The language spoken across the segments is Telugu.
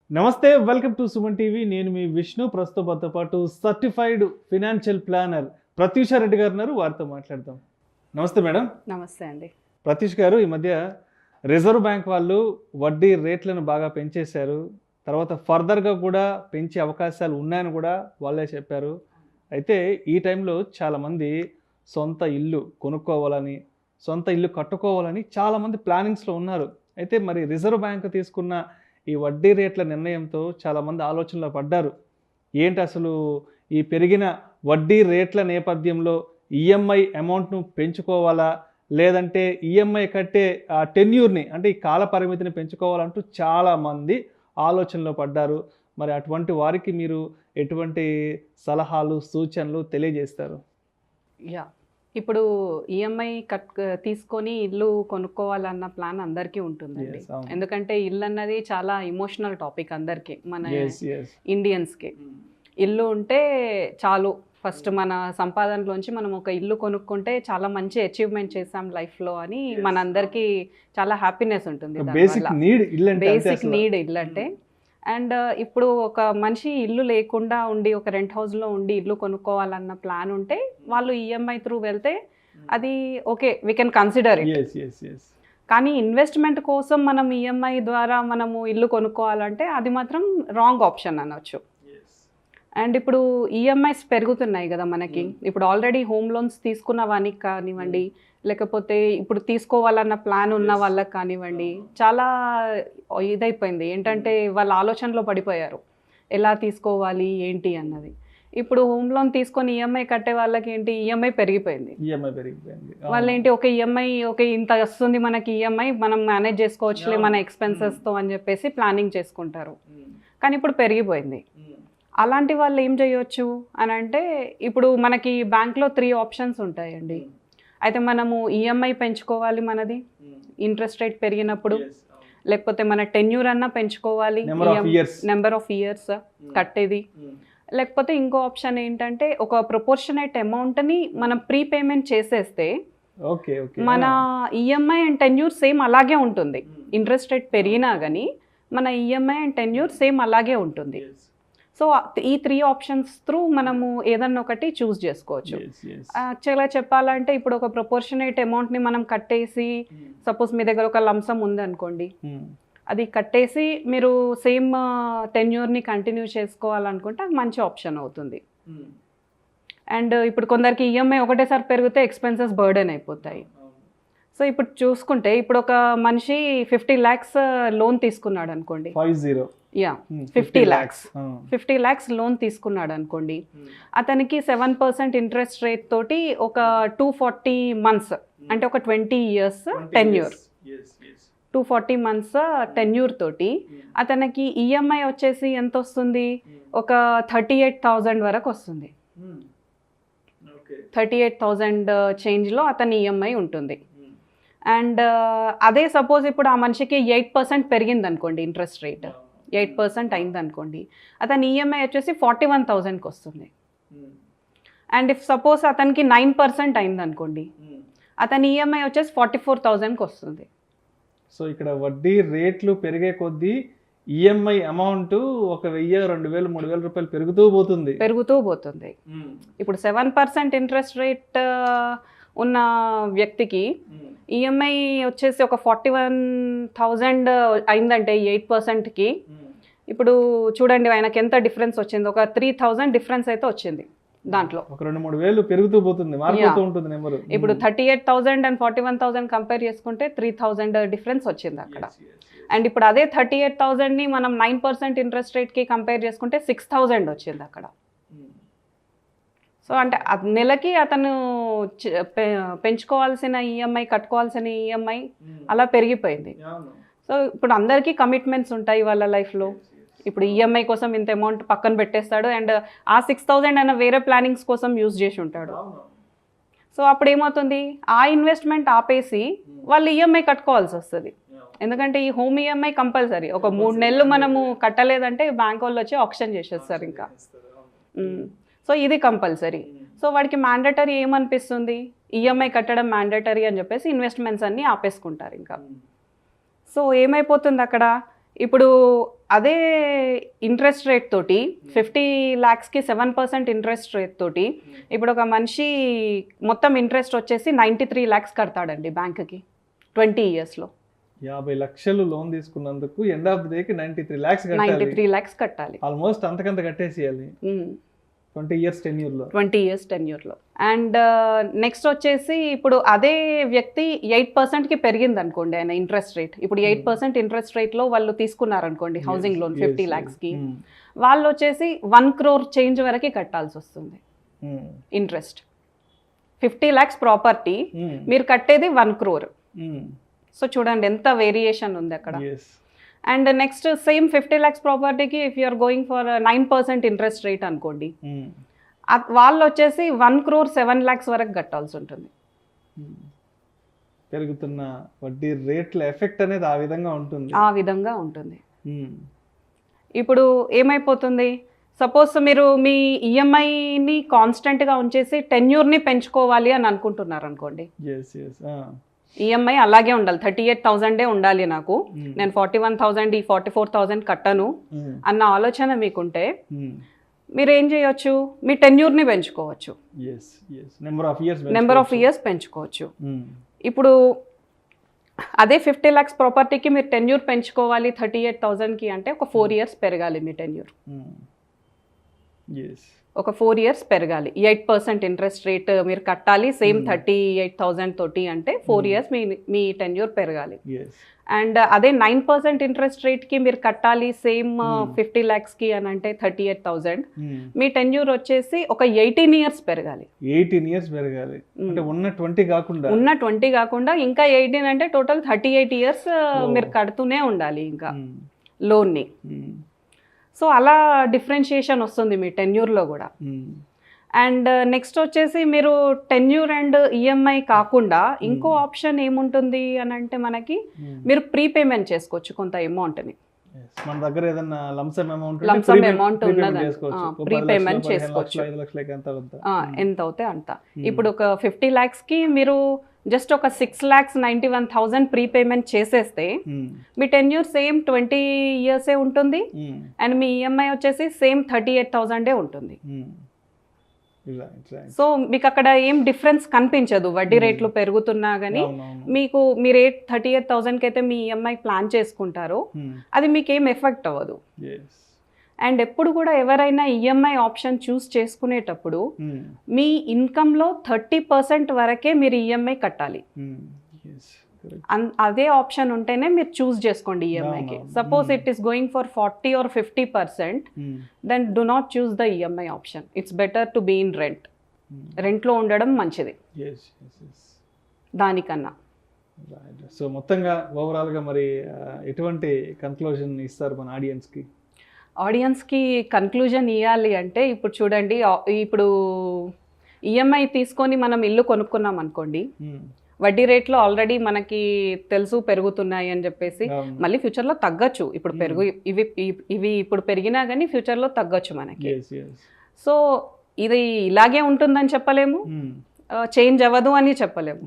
నమస్తే, వెల్కమ్ టు సుమన్ టీవీ. నేను మీ విష్ణు. ప్రస్తుతంతో పాటు certified financial planner Pratyusha Reddy గారు ఉన్నారు. వారితో మాట్లాడదాం. నమస్తే మేడం. నమస్తే అండి. ప్రత్యూష్ గారు, ఈ మధ్య రిజర్వ్ బ్యాంక్ వాళ్ళు వడ్డీ రేట్లను బాగా పెంచేశారు. తర్వాత ఫర్దర్గా కూడా పెంచే అవకాశాలు ఉన్నాయని కూడా వాళ్ళే చెప్పారు. అయితే ఈ టైంలో చాలామంది సొంత ఇల్లు కొనుక్కోవాలని, సొంత ఇల్లు కట్టుకోవాలని చాలామంది ప్లానింగ్స్లో ఉన్నారు. అయితే మరి రిజర్వ్ బ్యాంక్ తీసుకున్న ఈ వడ్డీ రేట్ల నిర్ణయంతో చాలామంది ఆలోచనలో పడ్డారు. ఏంటి అసలు ఈ పెరిగిన వడ్డీ రేట్ల నేపథ్యంలో ఈఎంఐ అమౌంట్ను పెంచుకోవాలా, లేదంటే ఈఎంఐ కట్టే ఆ టెన్యూర్ని అంటే ఈ కాల పరిమితిని పెంచుకోవాలంటూ చాలామంది ఆలోచనలో పడ్డారు. మరి అటువంటి వారికి మీరు ఎటువంటి సలహాలు, సూచనలు తెలియజేస్తారు? ఇప్పుడు ఈఎంఐ తీసుకొని ఇల్లు కొనుక్కోవాలన్న ప్లాన్ అందరికీ ఉంటుందండి. ఎందుకంటే ఇల్లు అన్నది చాలా ఇమోషనల్ టాపిక్ అందరికీ, మన ఇండియన్స్కి. ఇల్లు ఉంటే చాలు, ఫస్ట్ మన సంపాదనలోంచి మనం ఒక ఇల్లు కొనుక్కుంటే చాలా మంచి అచీవ్మెంట్ చేసాం లైఫ్లో అని మనందరికీ చాలా హ్యాపీనెస్ ఉంటుంది. బేసిక్ నీడ్ ఇల్లు అంటే. అండ్ ఇప్పుడు ఒక మనిషి ఇల్లు లేకుండా ఉండి ఒక రెంట్ హౌస్లో ఉండి ఇల్లు కొనుక్కోవాలన్న ప్లాన్ ఉంటే వాళ్ళు ఈఎంఐ త్రూ వెళ్తే అది okay, we can consider it. కానీ ఇన్వెస్ట్మెంట్ కోసం మనం ఈఎంఐ ద్వారా మనము ఇల్లు కొనుక్కోవాలంటే అది మాత్రం రాంగ్ ఆప్షన్ అనొచ్చు. అండ్ ఇప్పుడు ఈఎంఐస్ పెరుగుతున్నాయి కదా మనకి. ఇప్పుడు ఆల్రెడీ హోమ్ లోన్స్ తీసుకున్న వానికి కానివ్వండి, లేకపోతే ఇప్పుడు తీసుకోవాలన్న ప్లాన్ ఉన్న వాళ్ళకి కానివ్వండి, చాలా ఇదైపోయింది. ఏంటంటే వాళ్ళ ఆలోచనలో పడిపోయారు ఎలా తీసుకోవాలి ఏంటి అన్నది. ఇప్పుడు హోమ్ లోన్ తీసుకొని ఈఎంఐ కట్టే వాళ్ళకి ఏంటి, ఈఎంఐ పెరిగిపోయింది. వాళ్ళు ఏంటి, ఒక ఈఎంఐ ఓకే ఇంత వస్తుంది మనకి ఈఎంఐ, మనం మేనేజ్ చేసుకోవచ్చులే మన ఎక్స్పెన్సెస్తో అని చెప్పేసి ప్లానింగ్ చేసుకుంటారు. కానీ ఇప్పుడు పెరిగిపోయింది. అలాంటి వాళ్ళు ఏం చేయొచ్చు అని అంటే, ఇప్పుడు మనకి బ్యాంక్లో 3 ఆప్షన్స్ ఉంటాయండి. అయితే మనము ఈఎంఐ పెంచుకోవాలి మనది ఇంట్రెస్ట్ రేట్ పెరిగినప్పుడు, లేకపోతే మన టెన్యూర్ అన్నా పెంచుకోవాలి, నెంబర్ ఆఫ్ ఇయర్స్ కట్టేది. లేకపోతే ఇంకో ఆప్షన్ ఏంటంటే, ఒక ప్రపోర్షనేట్ అమౌంట్ని మనం ప్రీపేమెంట్ చేసేస్తే మన ఈఎంఐ అండ్ టెన్యూర్ సేమ్ అలాగే ఉంటుంది. ఇంట్రెస్ట్ రేట్ పెరిగినా కానీ మన ఈఎంఐ అండ్ టెన్యూర్ సేమ్ అలాగే ఉంటుంది. సో ఈ 3 ఆప్షన్స్ త్రూ మనము ఏదన్నా ఒకటి చూస్ చేసుకోవచ్చు. యాక్చువల్గా చెప్పాలంటే ఇప్పుడు ఒక ప్రపోర్షనేట్ అమౌంట్ని మనం కట్టేసి, సపోజ్ మీ దగ్గర ఒక లంసమ్ ఉందనుకోండి, అది కట్టేసి మీరు సేమ్ టెన్యూర్ని కంటిన్యూ చేసుకోవాలనుకుంటే అది మంచి ఆప్షన్ అవుతుంది. అండ్ ఇప్పుడు కొందరికి ఈఎంఐ ఒకటేసారి పెరిగితే ఎక్స్పెన్సెస్ బర్డెన్ అయిపోతాయి. సో ఇప్పుడు చూసుకుంటే, ఇప్పుడు ఒక మనిషి 50 lakhs లోన్ తీసుకున్నాడు అనుకోండి, 50 lakhs లోన్ తీసుకున్నాడు అనుకోండి, అతనికి 7% ఇంట్రెస్ట్ రేట్ తోటి ఒక 240 months అంటే ఒక 20 years టెన్యూర్, 240 months టెన్యూర్ తోటి అతనికి ఈఎంఐ వచ్చేసి ఎంత వస్తుంది, ఒక 38,000 వరకు వస్తుంది. 38,000 చేంజ్లో అతని ఈఎంఐ ఉంటుంది. అండ్ అదే సపోజ్ ఇప్పుడు ఆ మనిషికి 8% పెరిగింది అనుకోండి, ఇంట్రెస్ట్ రేట్ 8% అయింది అనుకోండి, అతని ఈఎంఐ వచ్చేసి 41,000కి వస్తుంది. అండ్ ఇఫ్ సపోజ్ అతనికి 9% అయింది అనుకోండి, అతని ఈఎంఐ వచ్చేసి 44,000కి వస్తుంది. సో ఇక్కడ వడ్డీ రేట్లు పెరిగే కొద్దీ ఈఎంఐ అమౌంట్ 1,000, 2,000, 3,000 రూపాయలు పెరుగుతూ పోతుంది. ఇప్పుడు 7% ఇంట్రెస్ట్ రేట్ ఉన్న వ్యక్తికి ఈఎంఐ వచ్చేసి ఒక 41,000 అయిందంటే 8%కి, ఇప్పుడు చూడండి ఆయనకి ఎంత డిఫరెన్స్ వచ్చింది, ఒక 3,000 డిఫరెన్స్ అయితే వచ్చింది దాంట్లో. ఒక 2-3,000 పెరుగుతూ పోతుంది, మారిపోతూ ఉంటుంది నెంబర్. ఇప్పుడు 38,000 అండ్ 41,000 కంపేర్ చేసుకుంటే 3,000 డిఫరెన్స్ వచ్చింది అక్కడ. అండ్ ఇప్పుడు అదే 38,000ని మనం 9% ఇంట్రెస్ట్ రేట్కి కంపేర్ చేసుకుంటే 6,000 వచ్చింది అక్కడ. సో అంటే నెలకి అతను పెంచుకోవాల్సిన ఈఎంఐ, కట్టుకోవాల్సిన ఈఎంఐ అలా పెరిగిపోయింది. సో ఇప్పుడు అందరికీ కమిట్మెంట్స్ ఉంటాయి వాళ్ళ లైఫ్లో. ఇప్పుడు ఈఎంఐ కోసం ఇంత అమౌంట్ పక్కన పెట్టేస్తాడు, అండ్ ఆ 6,000 అయినా వేరే ప్లానింగ్స్ కోసం యూజ్ చేసి ఉంటాడు. సో అప్పుడు ఏమవుతుంది, ఆ ఇన్వెస్ట్మెంట్ ఆపేసి వాళ్ళు ఈఎంఐ కట్టుకోవాల్సి వస్తుంది. ఎందుకంటే ఈ హోమ్ ఈఎంఐ కంపల్సరీ, ఒక 3 నెలలు మనము కట్టలేదంటే బ్యాంక్ వాళ్ళు వచ్చి ఆప్షన్ చేసేస్తారు ఇంకా. సో ఇది కంపల్సరీ. సో వాడికి మ్యాండేటరీ ఏమనిపిస్తుంది, ఈఎంఐ కట్టడం మ్యాండేటరీ అని చెప్పేసి ఇన్వెస్ట్మెంట్స్ అన్నీ ఆపేసుకుంటారు ఇంకా. సో ఏమైపోతుంది అక్కడ, ఇప్పుడు అదే ఇంట్రెస్ట్ రేట్ తోటి 50 lakhsకి 7% ఇంట్రెస్ట్ రేట్ తోటి ఇప్పుడు ఒక మనిషి మొత్తం ఇంట్రెస్ట్ వచ్చేసి 93 lakhs కడతాడండి బ్యాంక్కి 20 yearsలో. 50 లక్షలు లోన్ తీసుకున్నందుకు ఎండ్ ఆఫ్ ది డేకి 93 lakhs కట్టాలి. 93 lakhs కట్టాలి. ఆల్మోస్ట్ అంతకంత కట్టేసేయాలి 20 years టెన్యూర్లో. 20 years టెన్యూర్లో. అండ్ నెక్స్ట్ వచ్చేసి ఇప్పుడు అదే వ్యక్తి 8%కి పెరిగింది అనుకోండి ఆయన ఇంట్రెస్ట్ రేట్. ఇప్పుడు 8% ఇంట్రెస్ట్ రేట్లో వాళ్ళు తీసుకున్నారనుకోండి హౌసింగ్ లోన్ 50 lakhsకి, వాళ్ళు వచ్చేసి 1 crore చేంజ్ వరకు కట్టాల్సి వస్తుంది ఇంట్రెస్ట్. 50 lakhs ప్రాపర్టీ మీరు కట్టేది 1 crore. సో చూడండి ఎంత వేరియేషన్ ఉంది అక్కడ. అండ్ నెక్స్ట్ సేమ్ 50 lakhs ప్రాపర్టీకి if you're going for 9% interest rate అనుకోండి, వాళ్ళు వచ్చేసి 1 crore 7 lakhs వరకు కట్టాల్సి ఉంటుంది. పెరుగుతున్న వడ్డీ రేట్ల ఎఫెక్ట్ అనేది ఆ విధంగా ఉంటుంది. ఇప్పుడు ఏమైపోతుంది, సపోజ్ మీరు మీ ఈఎంఐని కాన్స్టెంట్గా ఉంచేసి టెన్యూర్ని పెంచుకోవాలి అని అనుకుంటున్నారు అనుకోండి. ఈఎంఐ అలాగే ఉండాలి, 38,000 ఉండాలి నాకు, నేను 41,000 ఈ 44,000 కట్టను అన్న ఆలోచన మీకుంటే మీరు ఏం చేయొచ్చు, మీ టెన్యూర్ని పెంచుకోవచ్చు, నెంబర్ ఆఫ్ ఇయర్స్ పెంచుకోవచ్చు. ఇప్పుడు అదే 50 lakhs ప్రాపర్టీకి మీరు టెన్యూర్ పెంచుకోవాలి 38,000కి అంటే ఒక 4 years పెరగాలి మీ టెన్యూర్. ఒక 4 years పెరగాలి. 8% ఇంట్రెస్ట్ రేట్ మీరు కట్టాలి సేమ్ 38,000 తోటి అంటే 4 years మీ టెన్యూర్ పెరగాలి. అండ్ అదే 9% ఇంట్రెస్ట్ రేట్కి మీరు కట్టాలి సేమ్ 50 lakhsకి అని అంటే 38,000, మీ టెన్యూర్ వచ్చేసి ఒక 18 years పెరగాలి. 18 years పెరగాలి అంటే ఉన్న 20 కాకుండా ఇంకా 18 అంటే టోటల్ 38 years మీరు కడుతూనే ఉండాలి ఇంకా లోన్ని. సో అలా డిఫరెన్షియేషన్ వస్తుంది మీ టెన్యూర్లో కూడా. అండ్ నెక్స్ట్ వచ్చేసి మీరు టెన్యూర్ అండ్ ఈఎంఐ కాకుండా ఇంకో ఆప్షన్ ఏముంటుంది అని అంటే మనకి మీరు ప్రీపేమెంట్ చేసుకోవచ్చు కొంత అమౌంట్ని. మన దగ్గర ఏదైనా లంసమ్ అమౌంట్ ఉన్నదని ప్రీపేమెంట్ చేసుకోవచ్చు, ఎంత అవుతే అంత. ఇప్పుడు ఒక 50 lakhsకి మీరు జస్ట్ ఒక 6,91,000 ప్రీపేమెంట్ చేసేస్తే మీ టెన్యూర్ సేమ్ 20 years ఉంటుంది అండ్ మీ ఈఎంఐ వచ్చేసి సేమ్ 38,000 ఉంటుంది. సో మీకు అక్కడ ఏం డిఫరెన్స్ కనిపించదు, వడ్డీ రేట్లు పెరుగుతున్నా కానీ మీకు మీరు 38,000కి అయితే మీ ఈఎంఐ ప్లాన్ చేసుకుంటారో అది మీకు ఏం ఎఫెక్ట్ అవ్వదు. అండ్ ఎప్పుడు కూడా ఎవరైనా ఈఎంఐ ఆప్షన్ చూస్ చేసుకునేటప్పుడు మీ ఇన్కమ్లో 30% వరకే మీరు ఈఎంఐ కట్టాలి. అదే ఆప్షన్ ఉంటేనే మీరు చూస్ చేసుకోండి ఈఎంఐకి. Suppose it is going for 40 or 50%, then do not choose the EMI option. It's better to be in రెంట్లో ఉండడం మంచిది దానికన్నా. సో మొత్తంగా ఓవరాల్గా మరి ఎటువంటి కన్క్లూజన్ ఇస్తారు మన ఆడియన్స్కి కన్క్లూజన్ ఇవ్వాలి అంటే, ఇప్పుడు చూడండి, ఇప్పుడు ఈఎంఐ తీసుకొని మనం ఇల్లు కొనుక్కున్నాం అనుకోండి, వడ్డీ రేట్లు ఆల్రెడీ మనకి తెలుసు పెరుగుతున్నాయి అని చెప్పేసి, మళ్ళీ ఫ్యూచర్లో తగ్గచ్చు. ఇప్పుడు ఇవి ఇప్పుడు పెరిగినా కానీ ఫ్యూచర్లో తగ్గచ్చు మనకి. సో ఇది ఇలాగే ఉంటుందని చెప్పలేము, చేంజ్ అవ్వదు అని చెప్పలేము.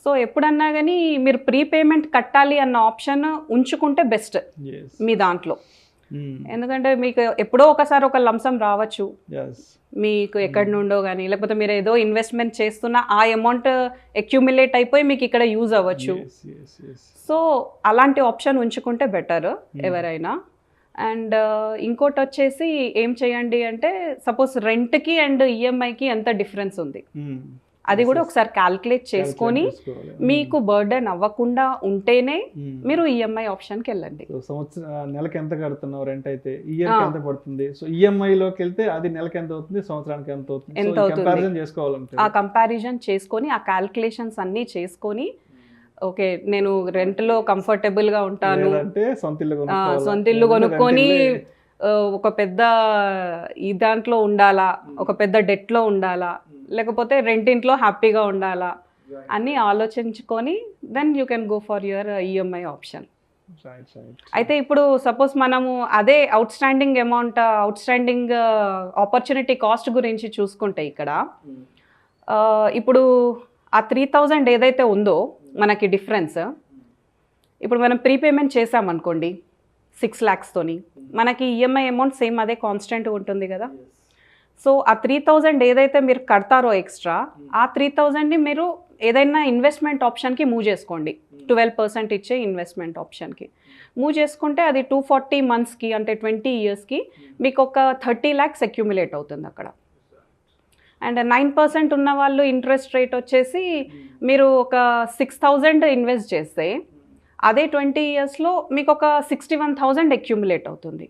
సో ఎప్పుడన్నా కానీ మీరు ప్రీపేమెంట్ కట్టాలి అన్న ఆప్షన్ ఉంచుకుంటే బెస్ట్ మీ దాంట్లో. ఎందుకంటే మీకు ఎప్పుడో ఒకసారి ఒక లంసం రావచ్చు, మీకు ఎక్కడి నుండో కానీ, లేకపోతే మీరు ఏదో ఇన్వెస్ట్మెంట్ చేస్తున్న ఆ అమౌంట్ అక్యుములేట్ అయిపోయి మీకు ఇక్కడ యూజ్ అవ్వచ్చు. సో అలాంటి ఆప్షన్ ఉంచుకుంటే బెటర్ ఎవరైనా. అండ్ ఇంకోటి వచ్చేసి ఏం చేయండి అంటే, సపోజ్ రెంట్కి అండ్ ఈఎంఐకి ఎంత డిఫరెన్స్ ఉంది అది కూడా ఒకసారి క్యాల్కులేట్ చేసుకొని మీకు బర్డెన్ అవ్వకుండా ఉంటేనే మీరు ఈఎంఐ ఆప్షన్కి వెళ్ళండి. నెలకి ఎంత కడుతున్నావు రెంట్ అయితే, ఇయర్కి ఎంత పడుతుంది, సో ఈఎంఐలోకి వెళ్తే అది నెలకి ఎంత అవుతుంది, సంవత్సరానికి ఎంత అవుతుంది, ఆ కంపారిజన్ చేసుకొని ఆ క్యాల్కులేషన్స్ అన్నీ చేసుకొని, ఓకే నేను రెంట్లో కంఫర్టబుల్గా ఉంటాను, సొంత ఇల్లు కొనుక్కొని ఒక పెద్ద ఈ దాంట్లో ఉండాలా, ఒక పెద్ద డెట్లో ఉండాలా, లేకపోతే రెంటింట్లో హ్యాపీగా ఉండాలా అని ఆలోచించుకొని then you can go for your EMI option. అయితే ఇప్పుడు సపోజ్ మనము అదే outstanding amount, outstanding opportunity cost గురించి చూసుకుంటే ఇక్కడ ఇప్పుడు ఆ 3,000 ఏదైతే ఉందో మనకి డిఫరెన్స్, ఇప్పుడు మనం ప్రీపేమెంట్ చేసామనుకోండి 6 lakhstoni మనకి ఈఎంఐ అమౌంట్ సేమ్ అదే కాన్స్టెంట్ ఉంటుంది కదా. సో ఆ 3,000 ఏదైతే మీరు కడతారో ఎక్స్ట్రా, ఆ 3,000ని మీరు ఏదైనా ఇన్వెస్ట్మెంట్ ఆప్షన్కి మూవ్ చేసుకోండి. 12% ఇచ్చే ఇన్వెస్ట్మెంట్ ఆప్షన్కి మూవ్ చేసుకుంటే అది 240 monthsకి అంటే 20 yearsకి మీకు ఒక 30 lakhs అక్యుములేట్ అవుతుంది అక్కడ. అండ్ 9% ఉన్న వాళ్ళు ఇంట్రెస్ట్ రేట్ వచ్చేసి మీరు ఒక 6,000 ఇన్వెస్ట్ చేస్తే అదే 20 yearsలో మీకు ఒక 61,000 అక్యుములేట్ అవుతుంది.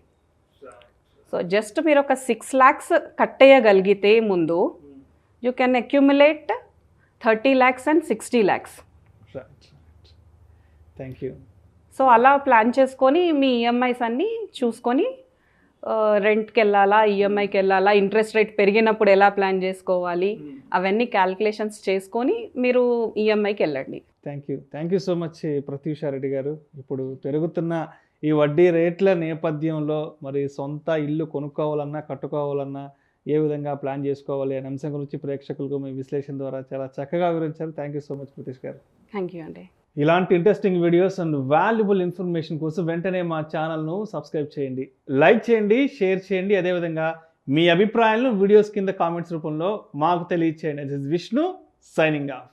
సో జస్ట్ మీరు ఒక 6 lakhs కట్టేయగలిగితే ముందు you can accumulate 30 lakhs and 60 lakhs. Thank you. So అలా ప్లాన్ చేసుకొని మీ ఈఎంఐస్ అన్నీ చూసుకొని రెంట్కి వెళ్ళాలా, ఈఎంఐకి వెళ్ళాలా, ఇంట్రెస్ట్ రేట్ పెరిగినప్పుడు ఎలా ప్లాన్ చేసుకోవాలి, అవన్నీ క్యాల్కులేషన్స్ చేసుకొని మీరు ఈఎంఐకి వెళ్ళండి. Thank you so much Pratyusha Reddy గారు. ఇప్పుడు పెరుగుతున్న ఈ వడ్డీ రేట్ల నేపథ్యంలో మరి సొంత ఇల్లు కొనుక్కోవాలన్నా కట్టుకోవాలన్నా ఏ విధంగా ప్లాన్ చేసుకోవాలి అనే అంశం గురించి ప్రేక్షకులకు మీ విశ్లేషణ ద్వారా చాలా చక్కగా వివరించారు. Thank you so much Prateesh గారు. థ్యాంక్ యూ అండి. ఇలాంటి interesting videos and valuable information కోసం వెంటనే మా ఛానల్ను సబ్స్క్రైబ్ చేయండి, లైక్ చేయండి, షేర్ చేయండి. అదేవిధంగా మీ అభిప్రాయాలను వీడియోస్ కింద కామెంట్స్ రూపంలో మాకు తెలియచేయండి. This is Vishnu signing off.